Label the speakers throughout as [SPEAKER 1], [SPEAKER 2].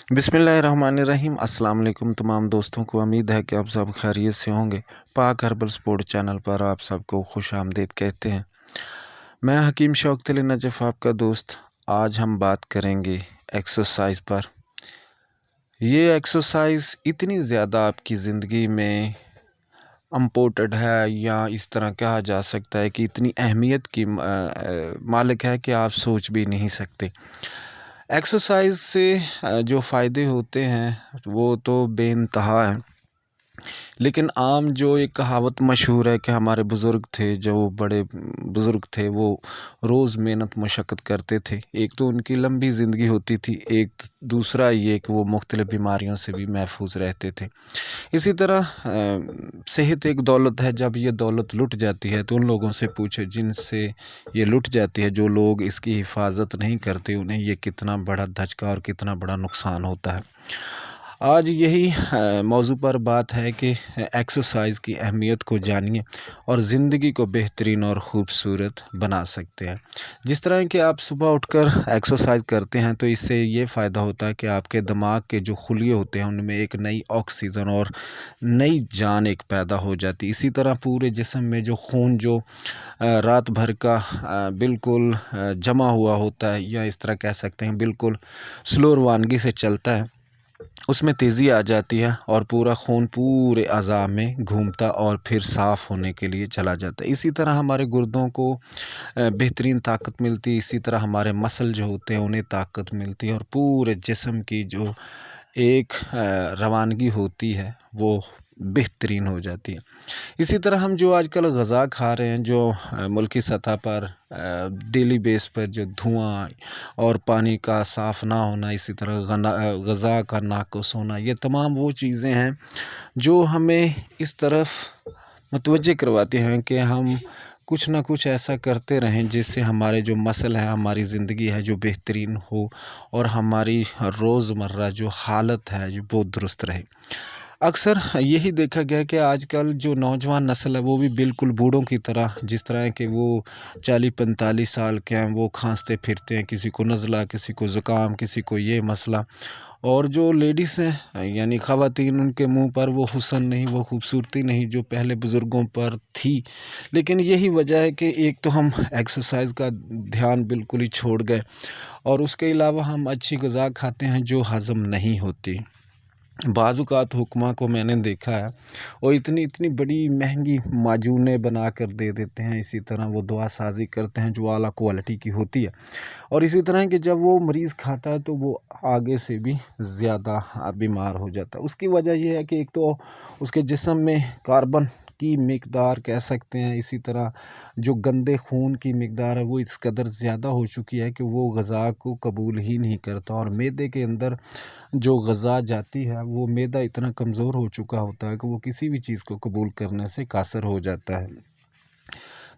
[SPEAKER 1] बिस्मिल्लाहिर्रहमानिर्रहीम। अस्सलाम वालेकुम तमाम दोस्तों को। उम्मीद है कि आप सब खैरियत से होंगे। पाक हर्बल स्पोर्ट चैनल पर आप सबको खुश आमदीद कहते हैं। मैं हकीम शौकत अली नजफ़ आपका दोस्त। आज हम बात करेंगे एक्सरसाइज पर। ये एक्सरसाइज इतनी ज़्यादा आपकी ज़िंदगी में इम्पोर्टेंट है, या इस तरह कहा जा सकता है कि इतनी अहमियत की मालिक है कि आप सोच भी नहीं सकते। एक्सरसाइज से जो फ़ायदे होते हैं वो तो बेइंतहा हैं, लेकिन आम जो एक कहावत मशहूर है कि हमारे बुज़ुर्ग थे, जो बड़े बुज़ुर्ग थे, वो रोज़ मेहनत मशक्क़त करते थे। एक तो उनकी लंबी ज़िंदगी होती थी, एक दूसरा ये कि वो मुख्तलिफ़ बीमारियों से भी महफूज रहते थे। इसी तरह सेहत एक दौलत है। जब ये दौलत लुट जाती है तो उन लोगों से पूछे जिनसे ये लुट जाती है। जो लोग इसकी हिफाजत नहीं करते, उन्हें ये कितना बड़ा धचका और कितना बड़ा नुकसान होता है। आज यही मौजू पर बात है कि एक्सरसाइज की अहमियत को जानिए और ज़िंदगी को बेहतरीन और ख़ूबसूरत बना सकते हैं। जिस तरह कि आप सुबह उठकर एक्सरसाइज करते हैं तो इससे ये फ़ायदा होता है कि आपके दिमाग के जो खुलिये होते हैं उनमें एक नई ऑक्सीजन और नई जान एक पैदा हो जाती है। इसी तरह पूरे जिस्म में जो खून जो रात भर का बिल्कुल जमा हुआ होता है, या इस तरह कह सकते हैं बिल्कुल स्लो रवानगी से चलता है, उसमें तेज़ी आ जाती है और पूरा खून पूरे अज़ा में घूमता और फिर साफ़ होने के लिए चला जाता है। इसी तरह हमारे गुर्दों को बेहतरीन ताकत मिलती है। इसी तरह हमारे मसल जो होते हैं उन्हें ताकत मिलती है और पूरे जिस्म की जो एक रवानगी होती है वो बेहतरीन हो जाती है। इसी तरह हम जो आजकल ग़ज़ा खा रहे हैं, जो मुल्की सतह पर डेली बेस पर जो धुआं और पानी का साफ़ ना होना, इसी तरह ग़ज़ा का नाक़ुस होना, ये तमाम वो चीज़ें हैं जो हमें इस तरफ मुतवज्जे करवाती हैं कि हम कुछ ना कुछ ऐसा करते रहें जिससे हमारे जो मसल है, हमारी ज़िंदगी है जो बेहतरीन हो और हमारी रोज़मर्रा जो हालत है जो वो दुरुस्त रहे। अक्सर यही देखा गया कि आजकल जो नौजवान नस्ल है वो भी बिल्कुल बूढ़ों की तरह, जिस तरह के वो 40-45 साल के हैं, वो खांसते फिरते हैं। किसी को नज़ला, किसी को ज़ुकाम, किसी को ये मसला। और जो लेडीज़ हैं यानी ख़वातीन, उनके मुंह पर वो हुस्न नहीं, वो खूबसूरती नहीं जो पहले बुज़ुर्गों पर थी। लेकिन यही वजह है कि एक तो हम एक्सरसाइज का ध्यान बिल्कुल ही छोड़ गए, और उसके अलावा हम अच्छी ग़िज़ा खाते हैं जो हज़म नहीं होती। बाज़-औक़ात हुक्मा को मैंने देखा है, वो इतनी इतनी बड़ी महंगी माजूनें बना कर दे देते हैं। इसी तरह वो दवा साज़ी करते हैं जो आला क्वालिटी की होती है, और इसी तरह कि जब वो मरीज़ खाता है तो वो आगे से भी ज़्यादा बीमार हो जाता है। उसकी वजह ये है कि एक तो उसके जिस्म में कार्बन की मिक़दार कह सकते हैं, इसी तरह जो गंदे खून की मिक़दार है वो इस कदर ज़्यादा हो चुकी है कि वो ग़िज़ा को कबूल ही नहीं करता, और मैदे के अंदर जो ग़िज़ा जाती है वो मैदा इतना कमज़ोर हो चुका होता है कि वो किसी भी चीज़ को कबूल करने से कासर हो जाता है।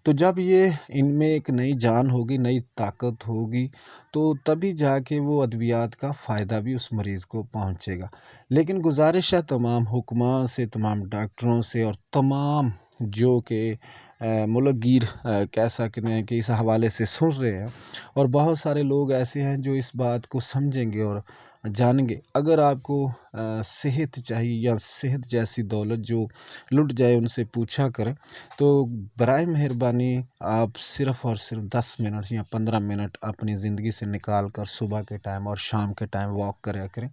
[SPEAKER 1] तो जब ये इनमें एक नई जान होगी, नई ताकत होगी, तो तभी जाके वो अद्वियात का फ़ायदा भी उस मरीज़ को पहुँचेगा। लेकिन गुज़ारिश है तमाम हुक्मा से, तमाम डॉक्टरों से और तमाम जो कि मुलग्गिर कह सकते हैं कि इस हवाले से सुन रहे हैं, और बहुत सारे लोग ऐसे हैं जो इस बात को समझेंगे और जानेंगे। अगर आपको सेहत चाहिए या सेहत जैसी दौलत जो लुट जाए उनसे पूछा करें, तो बराए मेहरबानी आप सिर्फ़ और सिर्फ 10 मिनट या 15 मिनट अपनी ज़िंदगी से निकाल कर सुबह के टाइम और शाम के टाइम वॉक करा करें,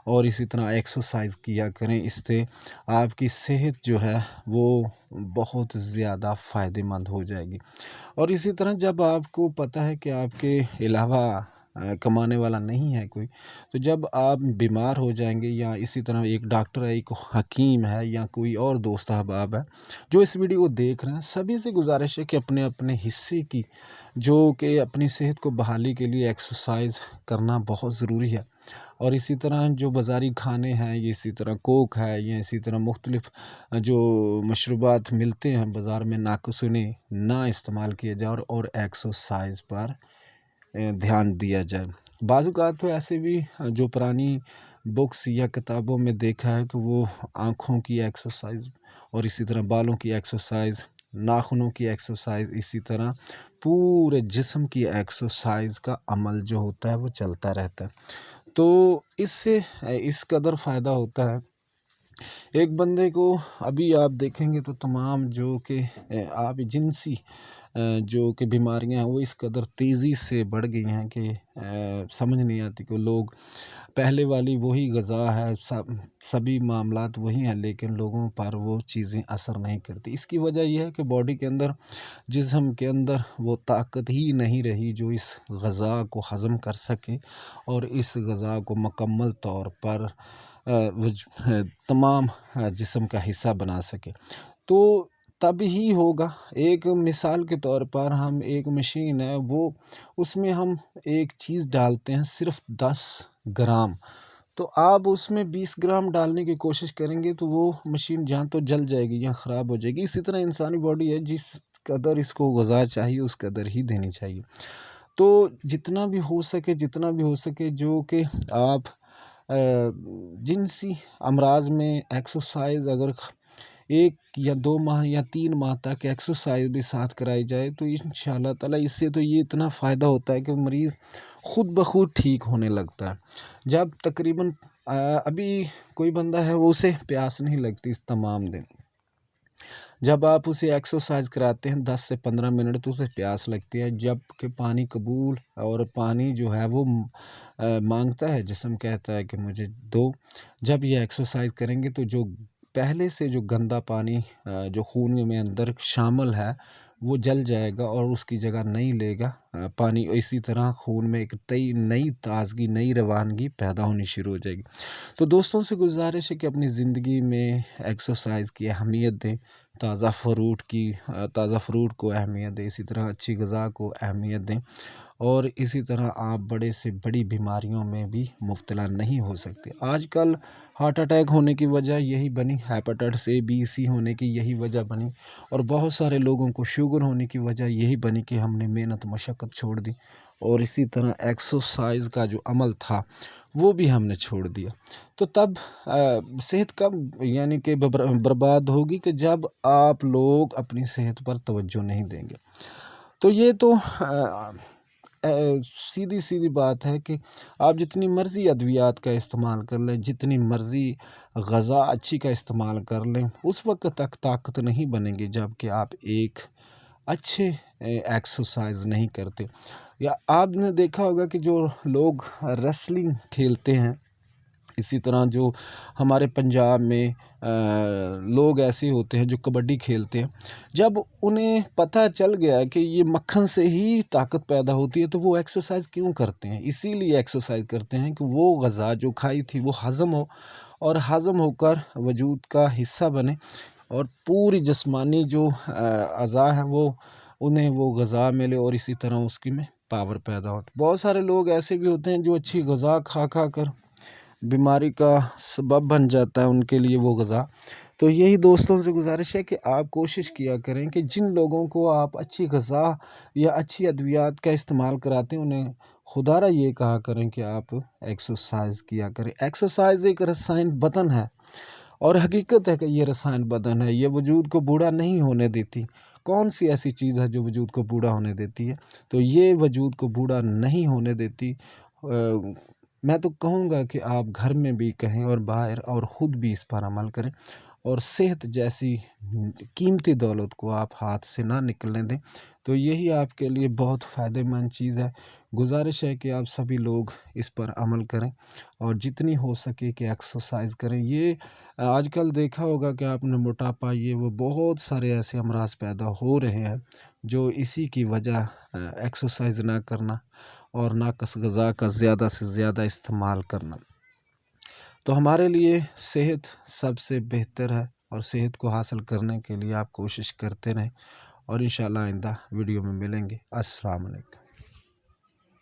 [SPEAKER 1] और इसी तरह एक्सरसाइज किया करें। इससे आपकी सेहत जो है वो बहुत ज़्यादा फ़ायदेमंद हो जाएगी। और इसी तरह जब आपको पता है कि आपके अलावा कमाने वाला नहीं है कोई, तो जब आप बीमार हो जाएंगे, या इसी तरह एक डॉक्टर है, एक हकीम है, या कोई और दोस्त अहबाब है जो इस वीडियो को देख रहे हैं, सभी से गुजारिश है कि अपने अपने हिस्से की जो कि अपनी सेहत को बहाली के लिए एक्सरसाइज करना बहुत ज़रूरी है। और इसी तरह जो बाज़ारी खाने हैं, ये इसी तरह कोक है, या इसी तरह मुख्तलिफ़ जो मशरूबात मिलते हैं बाज़ार में, नाक़ुस उन्हें ना इस्तेमाल किया जाए और एक्सरसाइज पर ध्यान दिया जाए। बाज़-औक़ात तो ऐसे भी जो पुरानी बुक्स या किताबों में देखा है कि वो आँखों की एक्सरसाइज और इसी तरह बालों की एक्सरसाइज, नाखूनों की एक्सरसाइज, इसी तरह पूरे जिस्म की एक्सरसाइज का अमल जो होता है वो चलता रहता है। تو اس سے اس قدر فائدہ ہوتا ہے ایک بندے کو. ابھی آپ دیکھیں گے تو تمام جو کہ آپ جنسی جو کہ بیماریاں ہیں وہ اس قدر تیزی سے بڑھ گئی ہیں کہ سمجھ نہیں آتی کہ لوگ پہلے والی وہی غذا ہے، سبھی معاملات وہی ہیں، لیکن لوگوں پر وہ چیزیں اثر نہیں کرتی. اس کی وجہ یہ ہے کہ باڈی کے اندر، جسم کے اندر وہ طاقت ہی نہیں رہی جو اس غذا کو ہضم کر سکے اور اس غذا کو مکمل طور پر تمام جسم کا حصہ بنا سکے. تو تب ہی ہوگا. ایک مثال کے طور پر ہم ایک مشین ہے، وہ اس میں ہم ایک چیز ڈالتے ہیں صرف 10 گرام، تو آپ اس میں 20 گرام ڈالنے کی کوشش کریں گے تو وہ مشین جہاں تو جل جائے گی یا خراب ہو جائے گی. اسی طرح انسانی باڈی ہے، جس قدر اس کو غذا چاہیے اس قدر ہی دینی چاہیے. تو جتنا بھی ہو سکے جو کہ آپ جنسی امراض میں ایکسرسائز اگر 1 یا 2 ماہ یا 3 ماہ تک ایکسرسائز بھی ساتھ کرائی جائے تو انشاءاللہ تعالی اس سے تو یہ اتنا فائدہ ہوتا ہے کہ مریض خود بخود ٹھیک ہونے لگتا ہے. جب تقریباً ابھی کوئی بندہ ہے وہ اسے پیاس نہیں لگتی اس تمام دن، جب آپ اسے ایکسرسائز کراتے ہیں 10 سے 15 منٹ تو اسے پیاس لگتی ہے، جب کہ پانی قبول اور پانی جو ہے وہ مانگتا ہے، جسم کہتا ہے کہ مجھے دو. جب یہ ایکسرسائز کریں گے تو جو پہلے سے جو گندا پانی جو خون میں اندر شامل ہے وہ جل جائے گا اور اس کی جگہ نہیں لے گا پانی. اسی طرح خون میں ایک نئی تازگی، نئی روانگی پیدا ہونی شروع ہو جائے گی. تو دوستوں سے گزارش ہے کہ اپنی زندگی میں ایکسرسائز کی اہمیت دیں، تازہ فروٹ کو اہمیت دیں، اسی طرح اچھی غذا کو اہمیت دیں، اور اسی طرح آپ بڑے سے بڑی بیماریوں میں بھی مبتلا نہیں ہو سکتے. آج کل ہارٹ اٹیک ہونے کی وجہ یہی بنی، ہیپاٹائٹس A B C ہونے کی یہی وجہ بنی، اور بہت سارے لوگوں کو شوگر ہونے کی وجہ یہی بنی کہ ہم نے محنت مشقت چھوڑ دی، اور اسی طرح ایکسرسائز کا جو عمل تھا وہ بھی ہم نے چھوڑ دیا. تو تب صحت کب یعنی کہ برباد ہوگی کہ جب آپ لوگ اپنی صحت پر توجہ نہیں دیں گے. تو یہ تو سیدھی بات ہے کہ آپ جتنی مرضی ادویات کا استعمال کر لیں، جتنی مرضی غذا اچھی کا استعمال کر لیں، اس وقت تک طاقت نہیں بنے گی جب کہ آپ ایک اچھے ایکسرسائز نہیں کرتے. یا آپ نے دیکھا ہوگا کہ جو لوگ ریسلنگ کھیلتے ہیں، اسی طرح جو ہمارے پنجاب میں لوگ ایسے ہوتے ہیں جو کبڈی کھیلتے ہیں، جب انہیں پتہ چل گیا کہ یہ مکھن سے ہی طاقت پیدا ہوتی ہے تو وہ ایکسرسائز کیوں کرتے ہیں؟ اسی لیے ایکسرسائز کرتے ہیں کہ وہ غذا جو کھائی تھی وہ ہضم ہو، اور ہضم ہو کر وجود کا حصہ بنے، اور پوری جسمانی جو اعضاء ہیں وہ انہیں وہ غذا ملے، اور اسی طرح اس کی میں پاور پیدا ہو. بہت سارے لوگ ایسے بھی ہوتے ہیں جو اچھی غذا کھا کر بیماری کا سبب بن جاتا ہے ان کے لیے وہ غذا. تو یہی دوستوں سے گزارش ہے کہ آپ کوشش کیا کریں کہ جن لوگوں کو آپ اچھی غذا یا اچھی ادویات کا استعمال کراتے ہیں انہیں خدا را یہ کہا کریں کہ آپ ایکسرسائز کیا کریں. ایکسرسائز ایک رسائن بدن ہے، اور حقیقت ہے کہ یہ رسائن بدن ہے، یہ وجود کو بوڑھا نہیں ہونے دیتی. کون سی ایسی چیز ہے جو وجود کو بوڑھا ہونے دیتی ہے؟ تو یہ وجود کو بوڑھا نہیں ہونے دیتی. میں تو کہوں گا کہ آپ گھر میں بھی کہیں اور باہر اور خود بھی اس پر عمل کریں، اور صحت جیسی قیمتی دولت کو آپ ہاتھ سے نہ نکلنے دیں. تو یہی آپ کے لیے بہت فائدہ مند چیز ہے. گزارش ہے کہ آپ سبھی لوگ اس پر عمل کریں، اور جتنی ہو سکے کہ ایکسرسائز کریں. یہ آج کل دیکھا ہوگا کہ آپ نے موٹاپا، یہ وہ بہت سارے ایسے امراض پیدا ہو رہے ہیں جو اسی کی وجہ ایکسرسائز نہ کرنا اور ناقص غذا کا زیادہ سے زیادہ استعمال کرنا. تو ہمارے لیے صحت سب سے بہتر ہے، اور صحت کو حاصل کرنے کے لیے آپ کوشش کرتے رہیں، اور انشاءاللہ آئندہ ویڈیو میں ملیں گے. السلام علیکم.